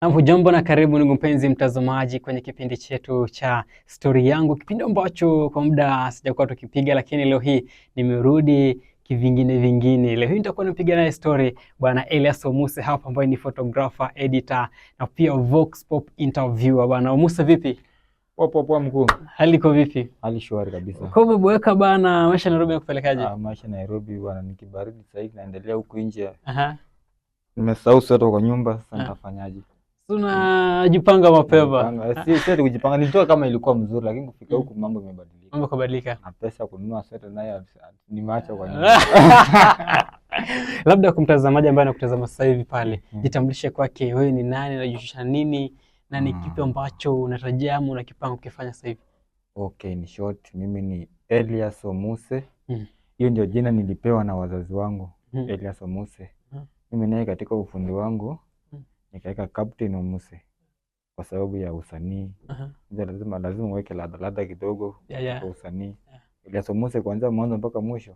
Hujambo na karibu ndugu mpenzi mtazamaji kwenye kipindi chetu cha Stori Yangu, kipindi ambacho kwa muda sijakuwa tukipiga, lakini leo hii nimerudi kivingine. Leo hii nitakuwa napiga naye story bwana Elias Omuse hapa, ambaye ni photographer, editor na pia Vox Pop interviewer. Bwana Omuse, vipi? Poa mkuu. Hali iko vipi? Hali shwari kabisa. Kwa hivyo boeka bana, maisha Nairobi yakupelekaje? Maisha Nairobi bwana ni kibaridi sasa hivi, naendelea huku nje. Aha. Nimesahau sweta kwa nyumba, sasa nitafanyaje? Tunajipanga mapema. Si kujipanga, nilitoka kama ilikuwa mzuri, lakini kufika huku mambo yamebadilika. Mambo kubadilika. Na pesa kununua sweta nayo nimeacha kwa nyumba. Labda kumtazamaji ambaye anakutazama sasa hivi pale, jitambulishe kwake, wewe ni nani, unajihusisha nini na ni kipi ambacho unatarajia ama unakipanga kufanya sasa hivi? Okay, in short, mimi ni Elias Omuse. Hiyo ndio jina nilipewa na wazazi wangu, Elias Omuse. Mimi naye katika ufundi wangu nikaweka Captain Omuse kwa sababu ya usanii. Lazima uweke ladha kidogo kwa usanii. Elias Omuse kuanzia mwanzo mpaka mwisho.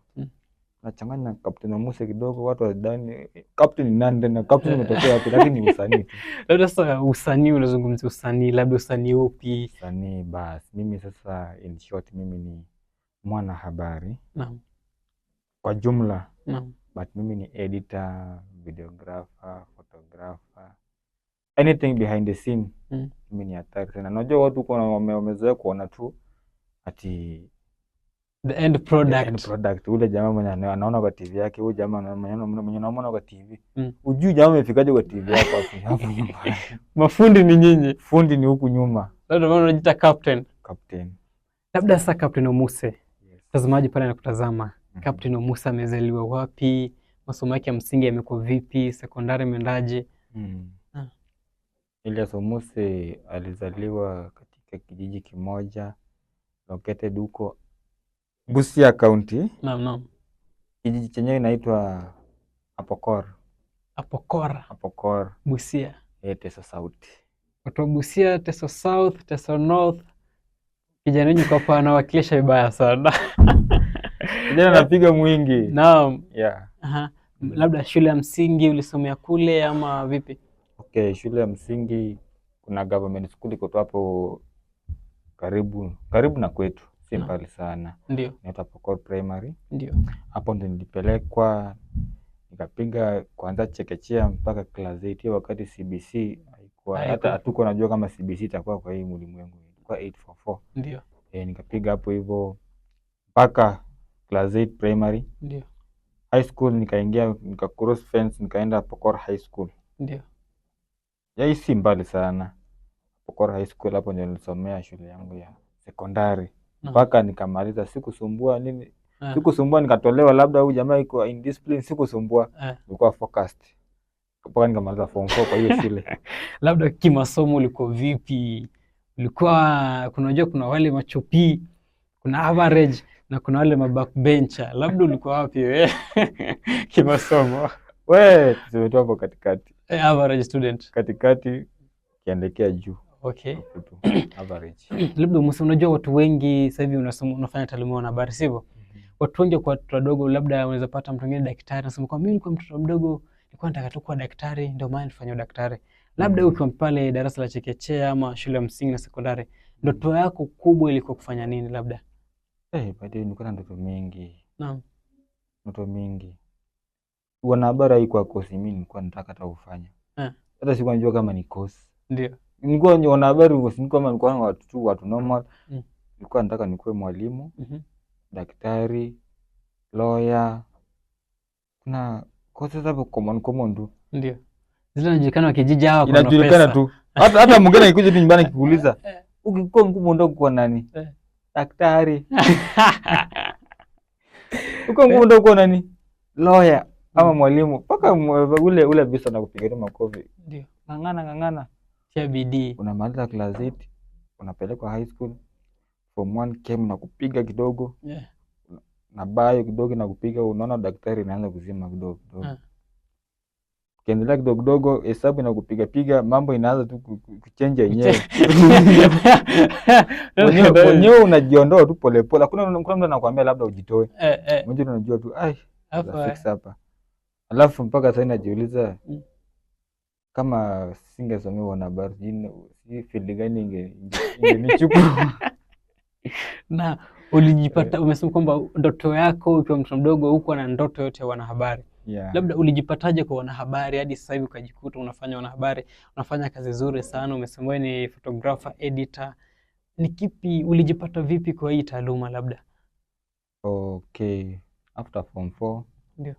Nachanganya na Captain Omuse kidogo, watu wadhani Captain ni nani na Captain umetokea wapi, lakini ni usanii tu. Labda sasa usanii, unazungumzia usanii, labda usanii upi? Usanii basi. Mimi sasa in short mimi ni mwana habari. Naam. Kwa jumla. Naam. But mimi ni editor, videographer, photographer. Anything behind the scene. Mimi ni hatari sana. Unajua watu wamezoea kuona tu ati the end product. The end product. Ule jamaa mwenye anaona kwa TV yake, huyu jamaa mwenye anaona kwa TV. Ujui jamaa amefikaje kwa TV yako hapo nyuma. Mafundi ni nyinyi. Fundi ni huku nyuma. Labda maana unajiita captain. Captain. Labda sasa Captain Omuse. Mtazamaji pale anakutazama. Captain Omuse amezaliwa wapi? Masomo yake ya msingi yamekuwa vipi? Sekondari imeendaje? Elias Omuse alizaliwa katika kijiji kimoja located huko Busia County. Naam. Kijiji chenyewe inaitwa Apokor. Busia. Teso South. Watu Busia, Teso South, Teso North. Kijana wenyu kwa hapa anawakilisha vibaya sana. Kijana anapiga mwingi. Naam. Yeah. Labda shule ya msingi ulisomea kule ama vipi? Okay, shule ya msingi kuna government school iko hapo karibu na kwetu, si mbali sana. Ndio. Inaitwa Apokor Primary. Ndio. Hapo ndio nilipelekwa nikapiga kuanza chekechea mpaka class 8. Wakati CBC haikuwa hata hatuko najua kama CBC itakuwa kwa hii ulimwengu. Ilikuwa 844. Ndio. Nikapiga hapo hivyo mpaka class 8 primary. Ndio. High school nikaingia cross fence nikaenda Apokor High School. Ndio. Ya si mbali sana. Apokor High School hapo ndio nilisomea shule yangu ya sekondari. Mpaka nikamaliza, sikusumbua nini. Sikusumbua nikatolewa labda huyu jamaa iko indiscipline, sikusumbua. Nilikuwa focused. Mpaka nikamaliza form 4 kwa hiyo shule. Labda kimasomo ulikuwa vipi? Ulikuwa unajua kuna wale machopi, kuna average na kuna wale mabackbencher. Labda ulikuwa wapi wewe? Kimasomo. Wewe tuseme hapo katikati. Average student. Katikati kiandekea juu. Okay. Average. Labda unajua watu wengi sasa hivi unafanya taaluma ya habari, sivyo? Watu wengi kwa watoto wadogo, labda unaweza pata mtu mwingine daktari anasema kwa mimi nilikuwa mtoto mdogo nilikuwa nataka tu kuwa daktari, ndio maana nilifanya daktari. Labda ukiwa pale darasa la chekechea ama shule ya msingi na sekondari, ndoto yako kubwa ilikuwa kufanya nini labda? Baadaye nilikuwa na ndoto mingi. Naam. Ndoto mingi. Wanahabari haikuwa kosi mimi nilikuwa nataka hata kufanya. Hata sikuwa najua kama ni kosi. Ndio. Nilikuwa wanahabari nilikuwa watu normal. Nilikuwa nataka nikuwe mwalimu, daktari, lawyer. Na kosi hapo common tu. Ndio. Zile zinajulikana wa kijiji hawa kwa pesa. Inajulikana tu. Hata mwingine akikuja tu nyumbani akikuuliza, ukikuwa mkubwa ndio kuwa nani? Daktari. Uko mkubwa ndio kuwa nani? Lawyer ama mwalimu. Paka ule bisa na kupiga makofi. Ndio. Ngangana. Tia bidii. Unamaliza class 8, unapelekwa high school. Form 1 came na kupiga kidogo. Na bayo kidogo na kupiga, unaona daktari inaanza kuzima kidogo. Kiendelea kidogo hesabu na kupiga mambo inaanza tu kuchange yenyewe. Wenyewe unajiondoa tu polepole. Hakuna mtu anakuambia labda ujitoe. Mmoja unajua tu hapa. Alafu mpaka sasa najiuliza kama singesomea wanahabari si field gani ingenichukua. Na ulijipata umesema kwamba ndoto yako ukiwa mtoto mdogo huko na ndoto yote ya wanahabari. Yeah. Labda ulijipataje kwa wanahabari hadi sasa hivi ukajikuta unafanya wanahabari, unafanya kazi nzuri sana, umesema wewe ni photographer, editor. Ni kipi ulijipata vipi kwa hii taaluma labda? Okay, after form 4 Ndio.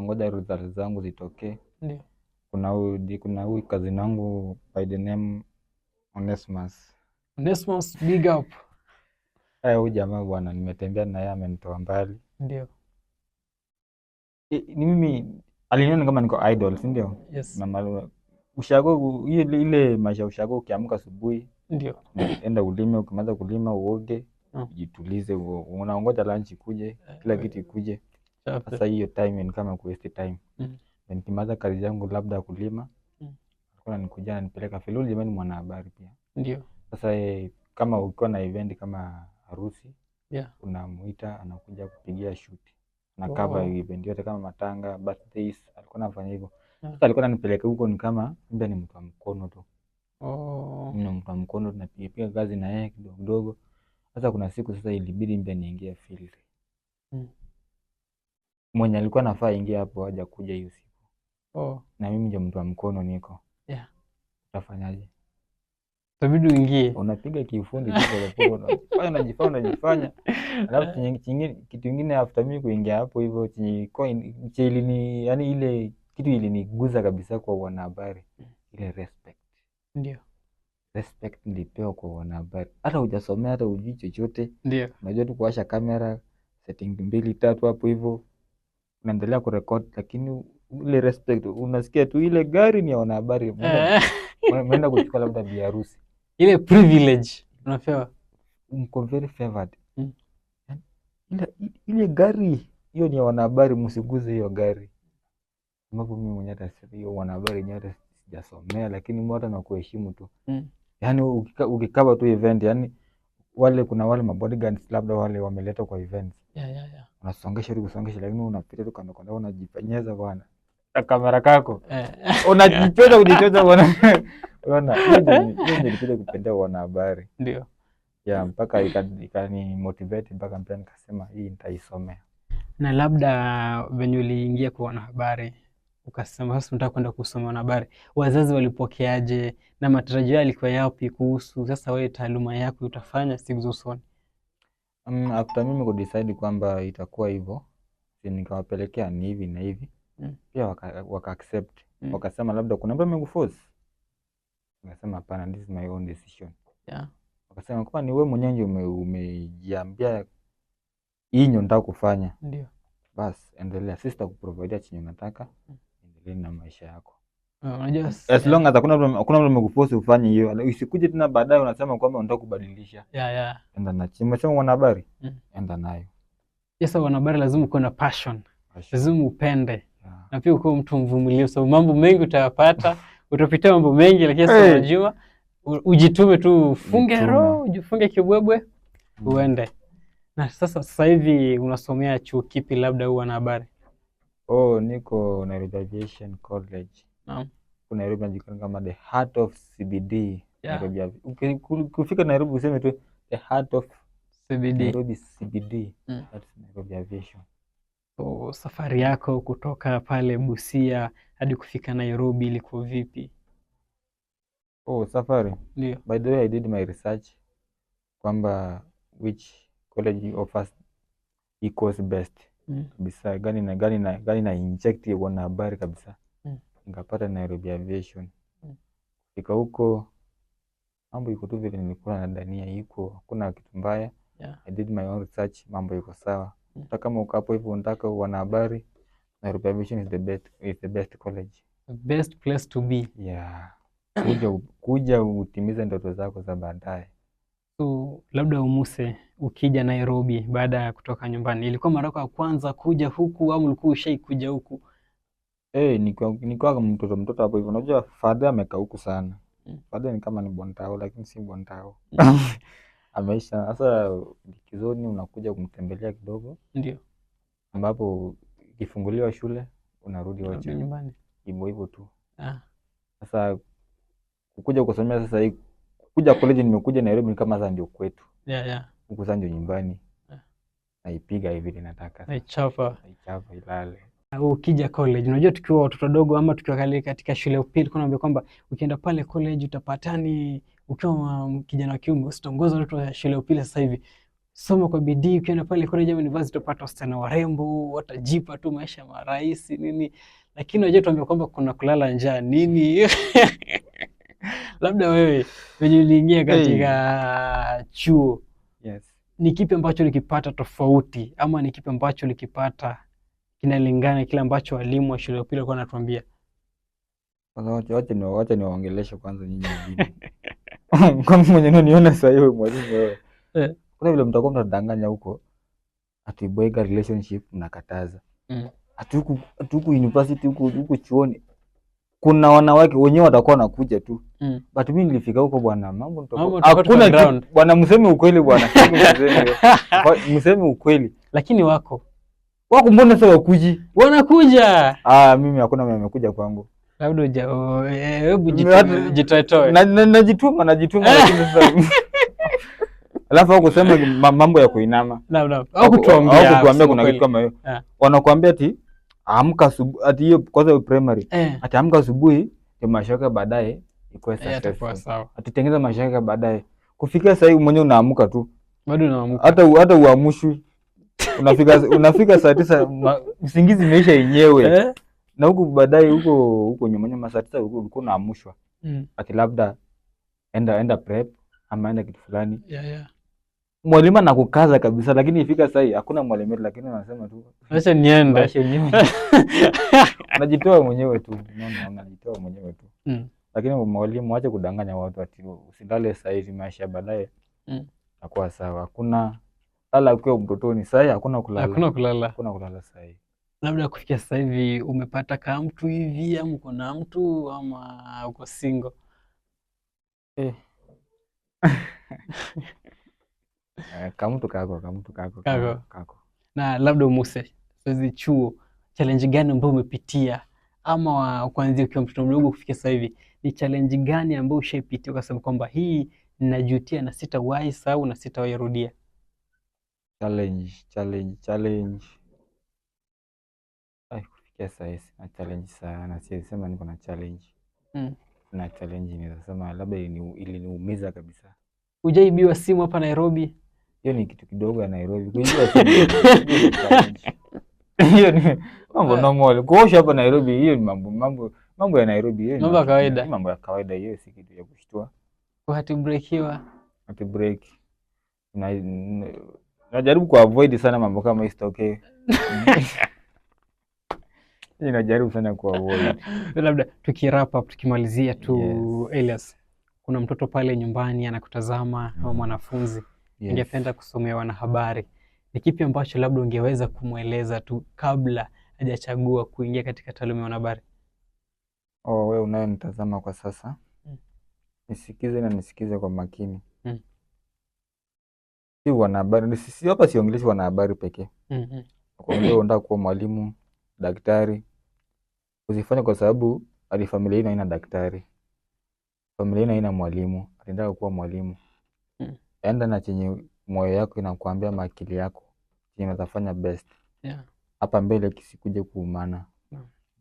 ngoja results zangu zitokee. Ndio. Kuna huyu cousin wangu by the name Onesmus. Onesmus, big up. Huyu jamaa bwana, nimetembea na yeye, amenitoa mbali. Ndio. Ni mimi aliniona kama niko idol, si ndio? Yes. Na ushago ile maisha ushago, ukiamka asubuhi ndio enda ulime, ukimaliza kulima uoge, jitulize, unaongoja lunch kuje, kila kitu kuje. Sasa hiyo time ni kama waste time. Nikimaliza kazi yangu labda kulima, kuna nikuja na nipeleka Filuli, jamani mwanahabari pia. Ndio. Sasa kama ukiwa na event kama harusi, unamuita anakuja kupigia shoot. Na cover event yote kama matanga, birthdays, alikuwa anafanya hivyo. Sasa alikuwa ananipeleka huko ni kama mbe ni mtu wa mkono tu. Mimi mtu wa mkono, tunapiga kazi na yeye kidogo kidogo. Sasa kuna siku sasa ilibidi mbe niingie field. Mwenye alikuwa nafaa ingie hapo haja kuja hiyo siku. Na mimi ndio mtu wa mkono niko. Utafanyaje? Itabidi uingie. Unapiga kiufundi tu kwa unajifanya. Alafu kitu kingine after mimi kuingia hapo hivyo ilini, yani ile kitu iliniguza kabisa kwa wanahabari, ile respect. Ndio. Respect nilipewa kwa wanahabari. Hata hujasomea, hata hujui chochote. Ndio. Unajua tu kuwasha kamera, setting 2-3 hapo hivyo. Unaendelea kurekodi, lakini ile respect unasikia tu ile gari ni ya wanahabari. Umeenda kuchukua labda bi harusi. Ile privilege unapewa. Mko very favored. Ile gari hiyo ni ya wanahabari, msiguze hiyo gari. Mambo mimi mwenyewe hata hiyo wanahabari nyote sijasomea, lakini mbona na kuheshimu tu. Yaani ukikaba tu event, yani kuna wale mabodyguards labda wale wameletwa kwa events. Unasongesha ili kusongesha, lakini unapita tu kando kando unajipenyeza bwana. Na kamera kako. Unajichoza kujichoza bwana. Unaona, hiyo ndio kupendea wanahabari. Ndio. Mpaka ikani motivate mpaka mpaka nikasema hii nitaisomea. Na labda venye uliingia kwa wanahabari ukasema sasa nataka kwenda kusoma wanahabari, wazazi walipokeaje na matarajio yalikuwa yapi kuhusu sasa wewe taaluma yako utafanya siku za usoni? After mimi kudecide kwamba itakuwa hivyo, nikawapelekea ni hivi na hivi. Pia waka accept. Wakasema labda kuna mtu amekuforce. Nikasema hapana, this is my own decision. Wakasema kwa ni wewe mwenyewe umejiambia hii ndio nataka kufanya. Ndio. Bas, endelea, sister kuprovide chenye unataka, endelea na maisha yako. Unajua as long as hakuna mtu amekuforce ufanye hiyo, usikuje tena baadaye unasema kwamba unataka kubadilisha. Enda na chimba chama wanahabari. Enda nayo. Sasa wanahabari lazima uwe na passion. Lazima upende. Na pia uko mtu mvumilivu, sababu mambo mengi utayapata, utapitia mambo mengi, lakini sasa unajua ujitume tu, ufunge roho, ujifunge kibwebwe, uende. Na sasa hivi unasomea chuo kipi labda huwa na habari? Niko Nairobi Aviation College. Kuna Nairobi inajulikana kama the heart of CBD. Nairobi. Ukifika Nairobi useme tu the heart of CBD. Nairobi CBD. That's Nairobi Aviation. So safari yako kutoka pale Busia hadi kufika Nairobi ilikuwa vipi? Safari. Ndio. By the way, I did my research kwamba which college offers equals best. Kabisa gani na inject wanahabari kabisa. Nikapata Nairobi Aviation. Fika huko mambo iko tu vile nilikuwa nadhania iko, hakuna kitu mbaya. I did my own research, mambo iko sawa. Hata kama uko hapo hivyo unataka wanahabari, Nairobi Aviation is the best college. The best place to be. Kuja utimize ndoto zako za baadaye. So labda Umuse, ukija Nairobi baada ya kutoka nyumbani, ilikuwa mara yako ya kwanza kuja huku au ulikuwa ushaikuja huku? Nilikuwa mtoto hapo hivyo. Unajua father amekaa huku sana. Father ni kama ni Bontao lakini si Bontao. Ameisha. Sasa likizoni unakuja kumtembelea kidogo. Ndio. Ambapo ikifunguliwa shule unarudi wacha nyumbani. Hivyo tu. Sasa kukuja kusomea sasa hii kuja college, nimekuja Nairobi kama sasa ndio kwetu. Huku sasa ndio nyumbani. Naipiga hivi ninataka. Naichapa ilale. Ukija college, unajua tukiwa watoto wadogo ama tukiwa kale katika shule ya upili, kuna naambia kwamba ukienda pale college utapatani, ukiwa kijana wa kiume usitongoza watoto wa shule ya upili. Sasa hivi soma kwa bidii, ukienda pale college ama university utapata wasichana warembo, watajipa tu maisha marahisi nini, lakini unajua tuambia kwamba kuna kulala njaa nini. Labda wewe wenye uliingia katika chuo, ni kipi ambacho ulikipata tofauti ama ni kipi ambacho ulikipata kinalingana kile ambacho walimu wa shule ya upili walikuwa wanatuambia? Wacha niwaongeleshe kwanza nyinyi wengine. Kama mwenye unaniona sasa hivi mwalimu wewe. Kuna vile mtakuwa mnadanganya huko ati boyga relationship mnakataza. Hatuku university huku chuoni. Kuna wanawake wenyewe watakuwa wanakuja tu. But mimi nilifika huko bwana, mambo hakuna bwana, mseme ukweli bwana. Mseme ukweli. Lakini wako mbona sasa wakuji? Wanakuja. Mimi hakuna mimi amekuja kwangu. Labda hebu jitoe. Najituma lakini sasa alafu au kusema mambo ya kuinama. Au kutuambia kuna kitu kama hiyo. Wanakuambia ati amka asubuhi, ati hiyo kwanza primary. Ati amka asubuhi ndio maisha yako baadaye ikuwe sawa. Ati tengeneza maisha yako baadaye. Kufikia sasa hivi mwenyewe unaamka tu. Bado unaamka. Hata uamushwi. Unafika saa 9 usingizi imeisha yenyewe. Na huko baadaye huko nyuma saa 9 ulikuwa unaamushwa. Ati labda enda prep ama enda kitu fulani. Mwalimu anakukaza kabisa, lakini ifika sasa hii hakuna mwalimu, lakini anasema tu acha niende. Unajitoa mwenyewe tu. Unajitoa mwenyewe tu. Lakini mwalimu acha kudanganya watu ati usilale sasa hivi maisha baadaye itakuwa sawa. Hakuna lala ukiwa mtotoni, sasa hivi hakuna kulala. Hakuna kulala sasa hivi. Labda kufikia sasa hivi umepata kama mtu hivi ama uko na mtu ama uko single? Kama mtu kako. Na labda Muse, sasa chuo challenge gani ambayo umepitia ama kuanzia ukiwa mtoto mdogo kufikia sasa hivi, ni challenge gani ambayo ushaipitia ukasema kwamba hii ninajutia na sitawahi sahau na sitawahi rudia? Challenge. Kufikia sasa hivi na challenge sana, sisema niko na challenge. Na challenge ninasema labda iliniumiza kabisa. Hujaibiwa simu hapa Nairobi? Hiyo ni kitu kidogo ya Nairobi. Kuibiwa simu. Hiyo ni mambo normal. Kuosha hapa Nairobi, hiyo ni mambo ya Nairobi, hiyo. Mambo ya kawaida. Mambo ya kawaida, hiyo si kitu ya kushtua. Hati breakiwa. Hati break. Najaribu kuavoid sana mambo kama isitokee. Ninajaribu sana kuavoid. Labda tukirap up tukimalizia tu, Elias. Kuna mtoto pale nyumbani anakutazama au mwanafunzi. Ningependa kusomea wanahabari. Ni kipi ambacho labda ungeweza kumweleza tu kabla hajachagua kuingia katika taaluma ya wanahabari? Wewe unayonitazama kwa sasa, nisikize kwa makini. Si wanahabari, sisi hapa siongeleshi wanahabari pekee. Kwa hiyo unataka kuwa mwalimu, daktari, usifanye kwa sababu hadi familia ina daktari. Familia haina mwalimu, atendaka kuwa mwalimu. Enda na chenye moyo yako inakuambia, akili yako chenye unatafanya best. Hapa mbele kisikuje kuumana.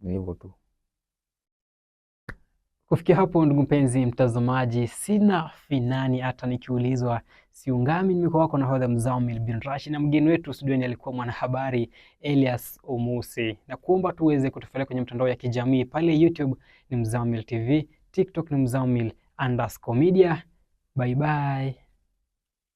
Ni hivyo tu. Kufikia hapo, ndugu mpenzi mtazamaji, sina finani hata nikiulizwa siungami. Nimekuwa wako nahodha Mzamil bin Rashid, na mgeni wetu studioni alikuwa mwanahabari Elias Omusi. Na kuomba tuweze kutufuatilia kwenye mtandao ya kijamii pale YouTube ni Mzamil TV, TikTok ni Mzamil_media. Bye bye.